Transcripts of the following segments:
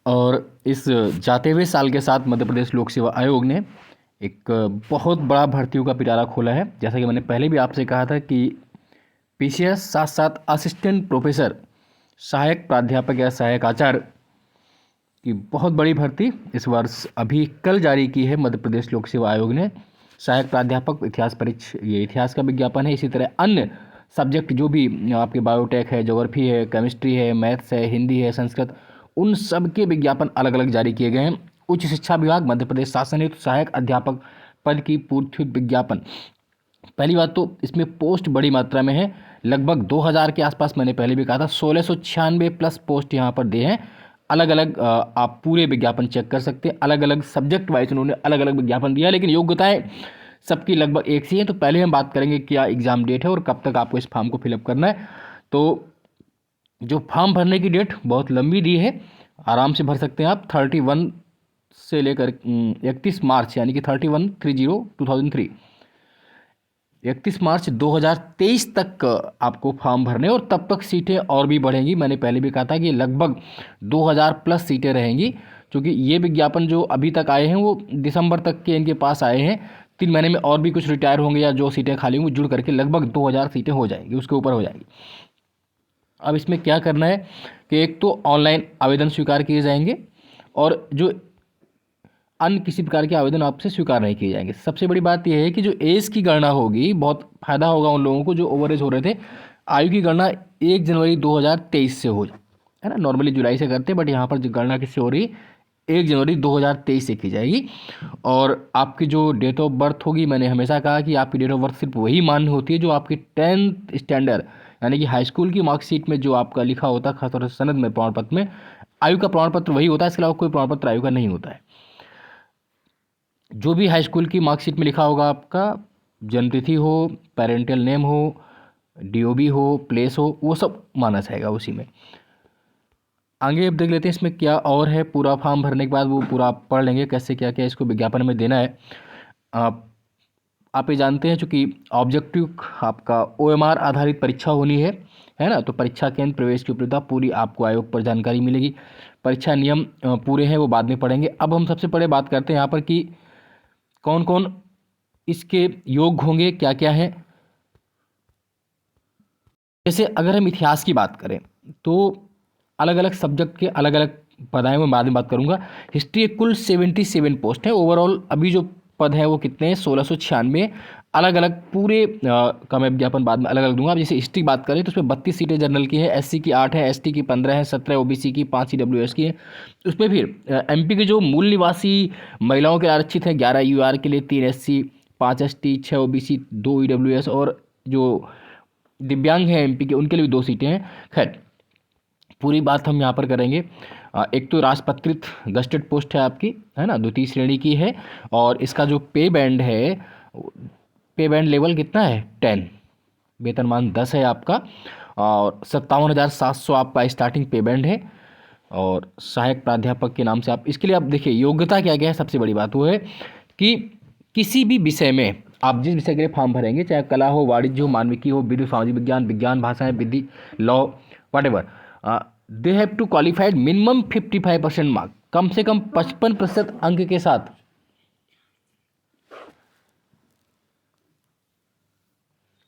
और इस जाते हुए साल के साथ मध्य प्रदेश लोक सेवा आयोग ने एक बहुत बड़ा भर्तियों का पिटारा खोला है। जैसा कि मैंने पहले भी आपसे कहा था कि पीसीएस साथ साथ असिस्टेंट प्रोफेसर, सहायक प्राध्यापक या सहायक आचार्य की बहुत बड़ी भर्ती इस वर्ष अभी कल जारी की है मध्य प्रदेश लोक सेवा आयोग ने। सहायक प्राध्यापक इतिहास परीक्षा, ये इतिहास का विज्ञापन है। इसी तरह अन्य सब्जेक्ट जो भी आपके बायोटेक है, ज्योग्राफी है, केमिस्ट्री है, मैथ्स है, हिंदी है, संस्कृत, उन सब के विज्ञापन अलग अलग जारी किए गए हैं। उच्च शिक्षा विभाग मध्य प्रदेश शासन हेतु सहायक अध्यापक पद की पूर्ति विज्ञापन। पहली बात तो इसमें पोस्ट बड़ी मात्रा में है, लगभग 2000 के आसपास। मैंने पहले भी कहा था 1696 प्लस पोस्ट यहाँ पर दिए हैं। अलग अलग आप पूरे विज्ञापन चेक कर सकते हैं। अलग अलग सब्जेक्ट वाइज उन्होंने अलग अलग विज्ञापन दिया, लेकिन योग्यताएं सबकी लगभग एक सी है। तो पहले हम बात करेंगे क्या एग्ज़ाम डेट है और कब तक आपको इस फॉर्म को फिलअप करना है। तो जो फॉर्म भरने की डेट बहुत लंबी दी है, आराम से भर सकते हैं आप। 31 से लेकर 31 मार्च, यानी कि 31/30/2003, 31 मार्च 2023 तक आपको फॉर्म भरने, और तब तक सीटें और भी बढ़ेंगी। मैंने पहले भी कहा था कि लगभग 2000 प्लस सीटें रहेंगी, क्योंकि ये विज्ञापन जो अभी तक आए हैं वो दिसंबर तक के इनके पास आए हैं। 3 महीने में और भी कुछ रिटायर होंगे या जो सीटें खाली होंगी जुड़ करके लगभग 2000 सीटें हो जाएंगी, उसके ऊपर हो जाएगी। अब इसमें क्या करना है कि एक तो ऑनलाइन आवेदन स्वीकार किए जाएंगे, और जो अन्य किसी प्रकार के आवेदन आपसे स्वीकार नहीं किए जाएंगे। सबसे बड़ी बात यह है कि जो एज की गणना होगी, बहुत फायदा होगा उन लोगों को जो ओवर एज हो रहे थे। आयु की गणना 1 जनवरी 2023 से हो, है ना। नॉर्मली जुलाई से करते हैं, बट यहाँ पर जो गणना किससे हो रही, 1 जनवरी 2023 से की जाएगी। और आपकी जो डेट ऑफ बर्थ होगी, मैंने हमेशा कहा कि आपकी डेट ऑफ बर्थ सिर्फ वही मान्य होती है जो आपकी 10th स्टैंडर्ड यानी कि हाई स्कूल की मार्कशीट में जो आपका लिखा होता है, खासतौर से सनद में, प्रमाण पत्र में आयु का प्रमाण पत्र वही होता है। इसके अलावा कोई प्रमाण पत्र आयु का नहीं होता है। जो भी हाई स्कूल की मार्कशीट में लिखा होगा, आपका जन्मतिथि हो, पेरेंटल नेम हो, डीओबी हो, प्लेस हो, वो सब माना जाएगा उसी में। आगे अब देख लेते हैं इसमें क्या और है। पूरा फॉर्म भरने के बाद वो पूरा आप पढ़ लेंगे कैसे क्या क्या इसको विज्ञापन में देना है। आप ये जानते हैं चूँकि ऑब्जेक्टिव आपका OMR आधारित परीक्षा होनी है ना। तो परीक्षा केंद्र, प्रवेश की उपलब्धता पूरी आपको आयोग पर जानकारी मिलेगी। परीक्षा नियम पूरे हैं, वो बाद में पढ़ेंगे। अब हम सबसे पहले बात करते हैं यहाँ पर कि कौन कौन इसके योग्य होंगे, क्या क्या है। जैसे अगर हम इतिहास की बात करें तो अलग अलग सब्जेक्ट के अलग अलग पद हैं, मैं बाद में बात करूंगा। हिस्ट्री कुल 77 पोस्ट है ओवरऑल। अभी जो पद है वो कितने हैं, 1696 अलग अलग पूरे का मैं विज्ञापन बाद में अलग अलग दूंगा। अब जैसे हिस्ट्री बात करें तो उसमें 32 सीटें जनरल की है, SC की 8 है, ST की 15 है, 17 OBC की, 5 EWS की है। उसमें फिर MP के जो मूल निवासी महिलाओं के आरक्षित हैं, 11 UR के लिए, 3 SC, 5 ST, 6 OBC, 2 EWS, और जो दिव्यांग हैं MP के उनके लिए भी 2 सीटें हैं। खैर पूरी बात हम यहाँ पर करेंगे। एक तो राजपत्रित गस्टेड पोस्ट है आपकी, है ना, 2य श्रेणी की है, और इसका जो पे बैंड है, पे बैंड लेवल कितना है, 10, वेतनमान 10 है आपका, और 57,700 आपका स्टार्टिंग पे बैंड है। और सहायक प्राध्यापक के नाम से आप इसके लिए, आप देखिए योग्यता क्या क्या है। सबसे बड़ी बात वो है कि किसी भी विषय में आप जिस विषय के लिए फॉर्म भरेंगे, चाहे कला हो, वाणिज्य हो, मानविकी हो, विद्युत सामाजिक विज्ञान, विज्ञान भाषाएं, विधि, law, what they have to qualified minimum 55% mark, कम से कम 55% अंक के साथ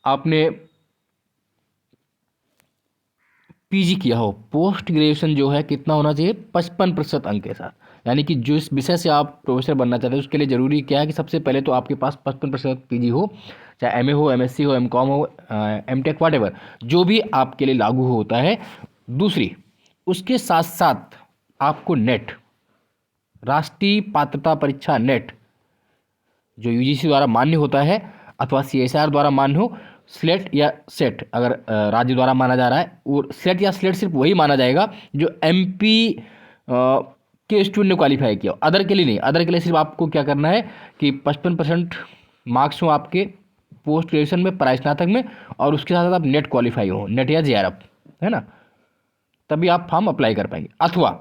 आपने PG किया हो। पोस्ट ग्रेजुएशन जो है कितना होना चाहिए, 55% अंक के साथ। यानी कि जिस विषय से आप प्रोफेसर बनना चाहते हैं उसके लिए ज़रूरी क्या है कि सबसे पहले तो आपके पास 55% PG हो, चाहे MA हो, MSc हो, MCom हो, MTech, वॉटेवर, जो भी आपके लिए लागू होता है। दूसरी, उसके साथ साथ आपको नेट, राष्ट्रीय पात्रता परीक्षा नेट, जो UGC द्वारा मान्य होता है अथवा CSIR द्वारा मान्य हो, स्लेट या सेट अगर राज्य द्वारा माना जा रहा है, और स्लेट या स्लेट सिर्फ वही माना जाएगा जो MP के स्टूडेंट ने क्वालिफाई किया, अदर के लिए नहीं। अदर के लिए सिर्फ आपको क्या करना है कि 55% मार्क्स हो आपके पोस्ट ग्रेजुएशन में, परास्नातक में, और उसके साथ साथ आप नेट क्वालिफाई हो, नेट या JRF, है ना, तभी आप फॉर्म अप्लाई कर पाएंगे। अथवा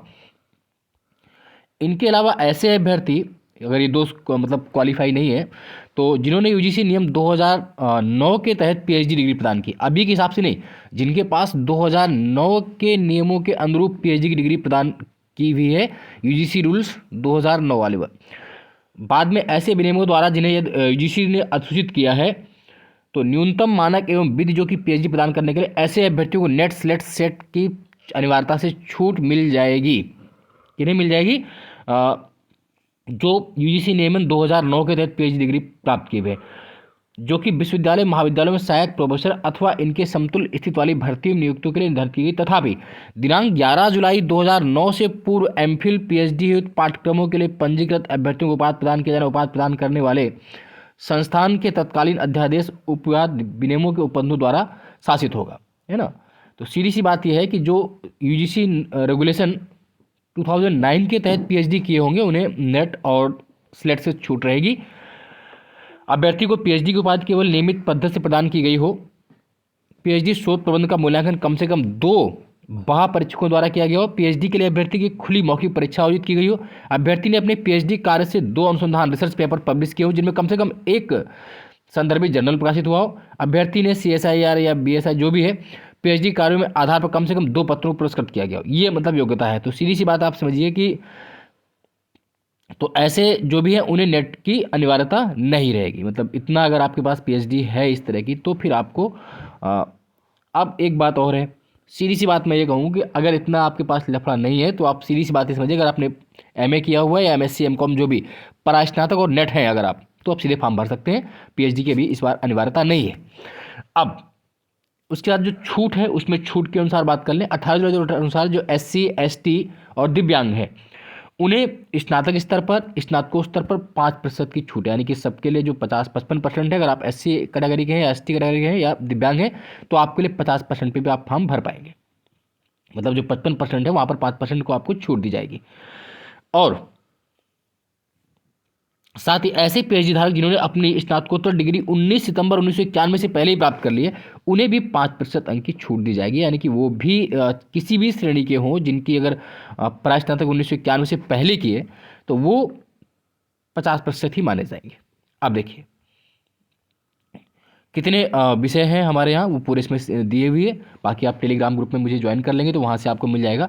इनके अलावा ऐसे अभ्यर्थी, अगर ये 2 मतलब क्वालिफाई नहीं है, तो जिन्होंने UGC नियम 2009 के तहत PhD डिग्री प्रदान की, अभी के हिसाब से नहीं, जिनके पास 2009 के नियमों के अनुरूप PhD की डिग्री प्रदान की हुई है यूजीसी रूल्स 2009 वाले पर। बाद में ऐसे विनियमों द्वारा जिन्हें यूजीसी ने अधिसूचित किया है, तो न्यूनतम मानक एवं विधि जो कि पीएचडी प्रदान करने के लिए ऐसे अभ्यर्थियों को नेट स्लेट सेट की अनिवार्यता से छूट मिल जाएगी। किन्हें मिल जाएगी? जो यूजीसी नियमन 2009 के तहत पीएचडी डिग्री प्राप्त किए हुए, जो कि विश्वविद्यालय महाविद्यालयों में सहायक प्रोफेसर अथवा इनके समतुल्य स्थिति वाली भर्ती नियुक्तियों के लिए निर्धारित की गई। तथापि दिनांक 11 जुलाई 2009 से पूर्व एमफिल पीएचडी हेतु पाठ्यक्रमों के लिए पंजीकृत अभ्यर्थियों को उपाधि प्रदान किया जाना उपाधि प्रदान करने वाले संस्थान के तत्कालीन अध्यादेश उपवाद विनियमों के उपबंधों द्वारा शासित होगा, है ना। तो सीधी सी बात यह है कि जो यूजीसी रेगुलेशन 2009 के तहत पीएचडी किए होंगे उन्हें नेट और स्लेट से छूट रहेगी। अभ्यर्थी को पीएचडी की उपाधि केवल नियमित पद्धति से प्रदान की गई हो, पीएचडी शोध प्रबंध का मूल्यांकन कम से कम 2 बाह्य परीक्षकों द्वारा किया गया हो, पीएचडी के लिए अभ्यर्थी की खुली मौखिक परीक्षा आयोजित की गई हो, अभ्यर्थी ने अपने पीएचडी कार्य से 2 अनुसंधान रिसर्च पेपर पब्लिश किए हो जिनमें कम से कम 1 संदर्भित जर्नल प्रकाशित हुआ हो, अभ्यर्थी ने CSIR या BSI जो भी है पीएचडी कार्यों में आधार पर कम से कम 2 पत्रों को पुरस्कृत किया गया हो, ये मतलब योग्यता है। तो सीधी सी बात आप समझिए कि तो ऐसे जो भी है उन्हें नेट की अनिवार्यता नहीं रहेगी। मतलब इतना अगर आपके पास पीएचडी है इस तरह की, तो फिर आपको अब एक बात और है, सीधी सी बात मैं ये कहूँ कि अगर इतना आपके पास लफड़ा नहीं है तो आप सीधी सी बात ये समझिए, अगर आपने MA किया हुआ है या MSc MCOM जो भी परास्नातक और नेट है अगर आप, तो आप सीधे फॉर्म भर सकते हैं। पीएचडी के भी इस बार अनिवार्यता नहीं है। अब उसके बाद जो छूट है उसमें छूट के अनुसार बात कर लें। 18 जुलाई के अनुसार जो SC ST और दिव्यांग है उन्हें स्नातक स्तर पर स्नातकोत्तर पर 5% की छूट है, यानी कि सबके लिए जो 50-55% है, अगर आप SC कैटेगरी के हैं या ST कैटेगरी के हैं या दिव्यांग हैं तो आपके लिए 50% पे भी आप फॉर्म भर पाएंगे। मतलब जो 55% है वहाँ पर 5% को आपको छूट दी जाएगी। और साथ ही ऐसे पीएचडी धारक जिन्होंने अपनी स्नातकोत्तर डिग्री 19 सितंबर 1991 से पहले ही प्राप्त कर ली है उन्हें भी 5% अंक की छूट दी जाएगी, यानी कि वो भी किसी भी श्रेणी के हों जिनकी अगर परास्नातक 1991 से पहले किए तो वो 50% ही माने जाएंगे। अब देखिए कितने विषय हैं हमारे यहाँ, वो पूरे इसमें दिए हुए है। बाकी आप टेलीग्राम ग्रुप में मुझे ज्वाइन कर लेंगे तो वहाँ से आपको मिल जाएगा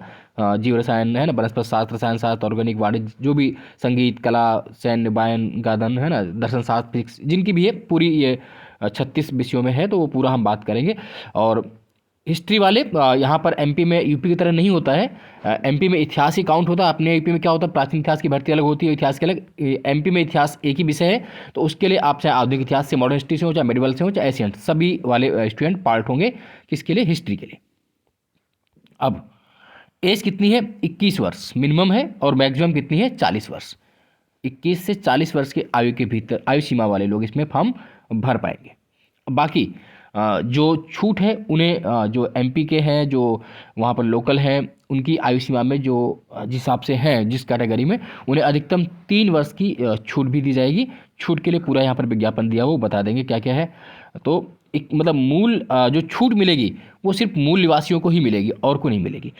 जीव रसायन है ना, वनस्पति शास्त्र, रसायन शास्त्र, ऑर्गेनिक, वाणिज्य, जो भी संगीत, कला, सैन्य, वायन, गायन है ना, दर्शन शास्त्र, फिजिक्स, जिनकी भी है पूरी ये 36 विषयों में है तो वो पूरा हम बात करेंगे। और हिस्ट्री वाले यहाँ पर एमपी में यूपी की तरह नहीं होता है, एमपी में इतिहास ही काउंट होता है। अपने यूपी में क्या होता है, प्राचीन इतिहास की भर्ती अलग होती है, इतिहास के अलग। एमपी में इतिहास एक ही विषय है तो उसके लिए आप चाहे आधुनिक इतिहास से, मॉडर्न हिस्ट्री से हो, चाहे मेडिवल से हो, चाहे एशियंट, सभी वाले स्टूडेंट पार्ट होंगे किसके लिए, हिस्ट्री के लिए। अब एज कितनी है, 21 वर्ष मिनिमम है और मैक्सिमम कितनी है, 40 वर्ष। 21 से 40 वर्ष की आयु के भीतर आयु सीमा वाले लोग इसमें फॉर्म भर पाएंगे। बाकी जो छूट है उन्हें जो एमपी के हैं, जो वहाँ पर लोकल हैं, उनकी आयु सीमा में जो जिस हिसाब से हैं जिस कैटेगरी में, उन्हें अधिकतम 3 वर्ष की छूट भी दी जाएगी। छूट के लिए पूरा यहाँ पर विज्ञापन दिया हुआ, वो बता देंगे क्या क्या है। तो एक मतलब मूल जो छूट मिलेगी वो सिर्फ मूल निवासियों को ही मिलेगी और को नहीं मिलेगी।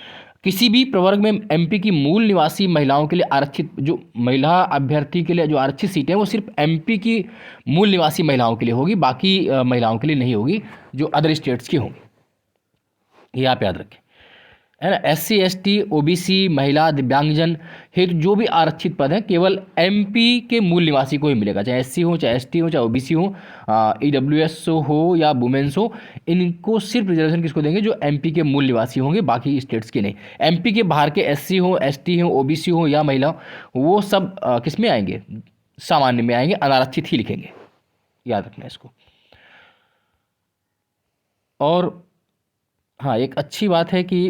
किसी भी प्रवर्ग में एमपी की मूल निवासी महिलाओं के लिए आरक्षित, जो महिला अभ्यर्थी के लिए जो आरक्षित सीटें हैं वो सिर्फ एमपी की मूल निवासी महिलाओं के लिए होगी, बाकी महिलाओं के लिए नहीं होगी जो अदर स्टेट्स की होंगी। ये आप याद रखें, है ना। SC ST OBC महिला दिव्यांगजन हेतु जो भी आरक्षित पद हैं केवल एमपी के मूल निवासी को ही मिलेगा, चाहे SC हो, चाहे ST हो, चाहे OBC हो, EWS हो या वुमेन्स हो। इनको सिर्फ रिजर्वेशन किसको देंगे, जो एमपी के मूल निवासी होंगे, बाकी स्टेट्स के नहीं। एमपी के बाहर के SC हो, ST हो, OBC हो या महिला, वो सब किस में आएंगे, सामान्य में आएंगे, अनारक्षित ही लिखेंगे, याद रखना इसको। और हाँ, एक अच्छी बात है कि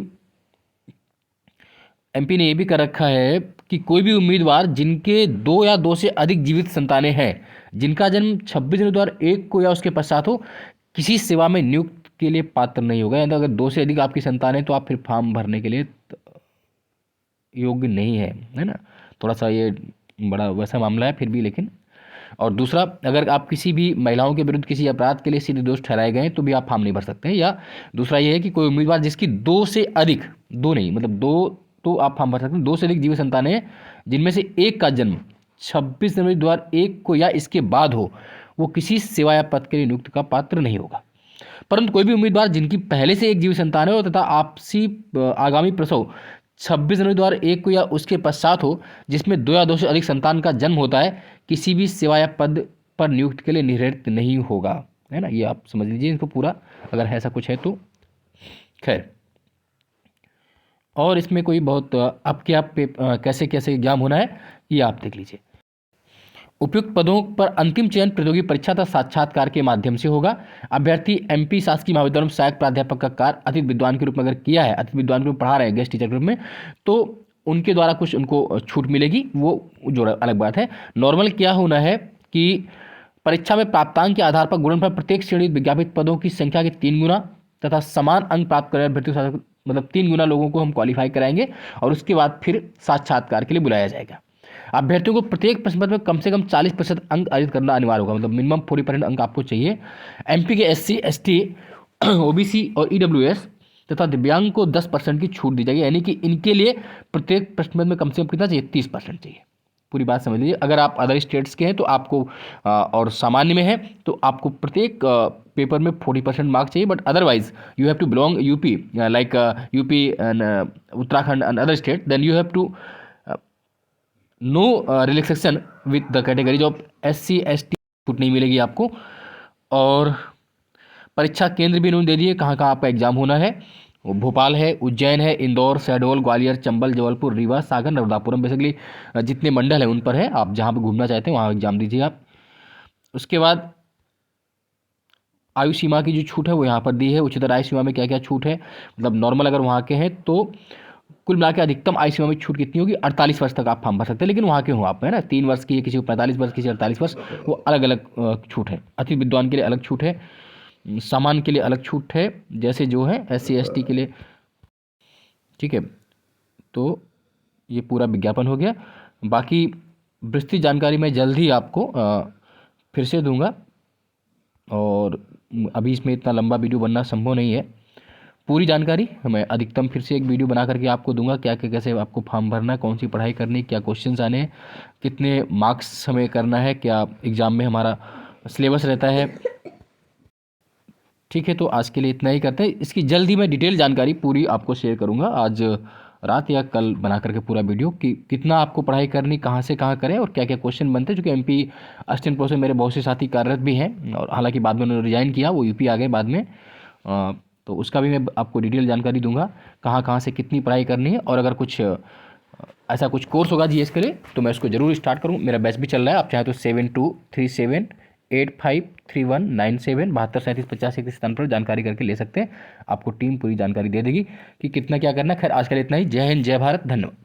एमपी ने यह भी कर रखा है कि कोई भी उम्मीदवार जिनके 2 या 2 से अधिक जीवित संतानें हैं, जिनका जन्म 26 जनवरी 2001 को या उसके पश्चात हो, किसी सेवा में नियुक्त के लिए पात्र नहीं होगा। यानी अगर 2 से अधिक आपकी संतानें, तो आप फिर फॉर्म भरने के लिए योग्य नहीं है ना। थोड़ा सा ये बड़ा वैसा मामला है फिर भी, लेकिन। और दूसरा, अगर आप किसी भी महिलाओं के विरुद्ध किसी अपराध के लिए सिद्ध दोष ठहराए गए तो भी आप फॉर्म नहीं भर सकते हैं। या दूसरा ये है कि कोई उम्मीदवार जिसकी 2 से अधिक, 2 नहीं मतलब 2 तो आप फॉर्म भर सकते हैं, 2 से अधिक जीवित संतानें हैं जिनमें से एक का जन्म 26 जनवरी 2001 को या इसके बाद हो, वो किसी सेवा या पद के लिए नियुक्त का पात्र नहीं होगा। परंतु कोई भी उम्मीदवार जिनकी पहले से एक जीवित संतान है तथा आपसी आगामी प्रसव 26 जनवरी 2001 को या उसके पश्चात हो, जिसमें 2 या 2 से अधिक संतान का जन्म होता है, किसी भी सेवा या पद पर नियुक्ति के लिए निर्धारित नहीं होगा, है ना। ये आप समझ लीजिए इसको पूरा, अगर ऐसा कुछ है तो। खैर, और इसमें कोई बहुत अब क्या कैसे कैसे एग्जाम होना है ये आप देख लीजिए। उपयुक्त पदों पर अंतिम चयन प्रतियोगी परीक्षा तथा साक्षात्कार के माध्यम से होगा। अभ्यर्थी एमपी शासकीय महाविद्यालय में सहायक प्राध्यापक का कार्य अतिथि विद्वान के रूप में अगर किया है, अतिथि विद्वान के रूप में पढ़ा रहे हैं गेस्ट टीचर के रूप में, तो उनके द्वारा कुछ उनको छूट मिलेगी, वो जो अलग बात है। नॉर्मल क्या होना है कि परीक्षा में प्राप्तांक के आधार पर गुणनफल प्रत्येक श्रेणी विज्ञापित पदों की संख्या के 3 गुना तथा समान अंक प्राप्त करने अभ्यर्थियों, मतलब 3 गुना लोगों को हम क्वालिफाई कराएंगे और उसके बाद फिर साक्षात्कार के लिए बुलाया जाएगा। अभ्यर्थियों को प्रत्येक प्रश्न पत्र में कम से कम 40% अंक अर्जित करना अनिवार्य होगा, मतलब मिनिमम 40% अंक आपको चाहिए। एमपी के SC ST OBC और EWS तथा दिव्यांग को 10% की छूट दी जाएगी, यानी कि इनके लिए प्रत्येक प्रश्न पत्र में कम से कम कितना चाहिए, 30% चाहिए। पूरी बात समझ लीजिए। अगर आप अदर स्टेट्स के हैं तो आपको और सामान्य में है तो आपको प्रत्येक पेपर में 40% मार्क चाहिए, but otherwise you have to belong UP, like UP and Uttarakhand and other state, then you have to know relaxation with the categories of SC ST, छूट नहीं मिलेगी आपको। और परीक्षा केंद्र भी इन्होंने दे दिए, कहाँ कहाँ आपका एग्जाम होना है। वो भोपाल है, उज्जैन है, इंदौर, शहडोल, ग्वालियर, चंबल, जबलपुर, रीवा, सागर, नर्मदापुरम, बेसिकली जितने मंडल हैं उन पर है। आप जहाँ पर घूमना चाहते हैं वहाँ एग्जाम दीजिए आप। उसके बाद आयु सीमा की जो छूट है वो यहाँ पर दी है। उच्चतर आयु सीमा में क्या क्या छूट है, मतलब नॉर्मल अगर वहाँ के हैं तो कुल मिला के अधिकतम आयु सीमा में छूट कितनी होगी, 48 वर्ष तक आप फॉर्म भर सकते हैं, लेकिन वहाँ के हो आप, है ना। 3 वर्ष की है, किसी को 45 वर्ष, किसी 48 वर्ष, वो अलग अलग छूट है। अति विद्वान के लिए अलग छूट है, सामान्य के लिए अलग छूट है, जैसे जो है SC ST के लिए, ठीक है। तो ये पूरा विज्ञापन हो गया। बाकी विस्तृत जानकारी मैं जल्द ही आपको फिर से दूंगा, और अभी इसमें इतना लंबा वीडियो बनना संभव नहीं है। पूरी जानकारी मैं अधिकतम फिर से एक वीडियो बना करके आपको दूंगा, क्या क्या कैसे आपको फॉर्म भरना है, कौन सी पढ़ाई करनी, क्या क्वेश्चंस आने हैं, कितने मार्क्स हमें करना है, क्या एग्ज़ाम में हमारा सिलेबस रहता है। ठीक है, तो आज के लिए इतना ही करते हैं। इसकी जल्द ही मैं डिटेल जानकारी पूरी आपको शेयर करूंगा, आज रात या कल बना करके पूरा वीडियो, कि कितना आपको पढ़ाई करनी, कहाँ से कहाँ करें और क्या क्या क्वेश्चन बनते हैं। क्योंकि MP असिस्टेंट प्रोफेसर मेरे बहुत से साथी कार्यरत भी हैं, और हालांकि बाद में उन्होंने रिजाइन किया, वो UP आ गए बाद में। तो उसका भी मैं आपको डिटेल जानकारी दूंगा, कहाँ कहाँ से कितनी पढ़ाई करनी है। और अगर कुछ ऐसा कुछ कोर्स होगा GS के लिए तो मैं उसको ज़रूर स्टार्ट करूँ। मेरा बैच भी चल रहा है, आप चाहें तो 7237853197 723750 के स्थान पर जानकारी करके ले सकते हैं। आपको टीम पूरी जानकारी दे देगी कि कितना क्या करना है। खैर आज के लिए इतना ही। जय हिंद, जय भारत, धन्यवाद।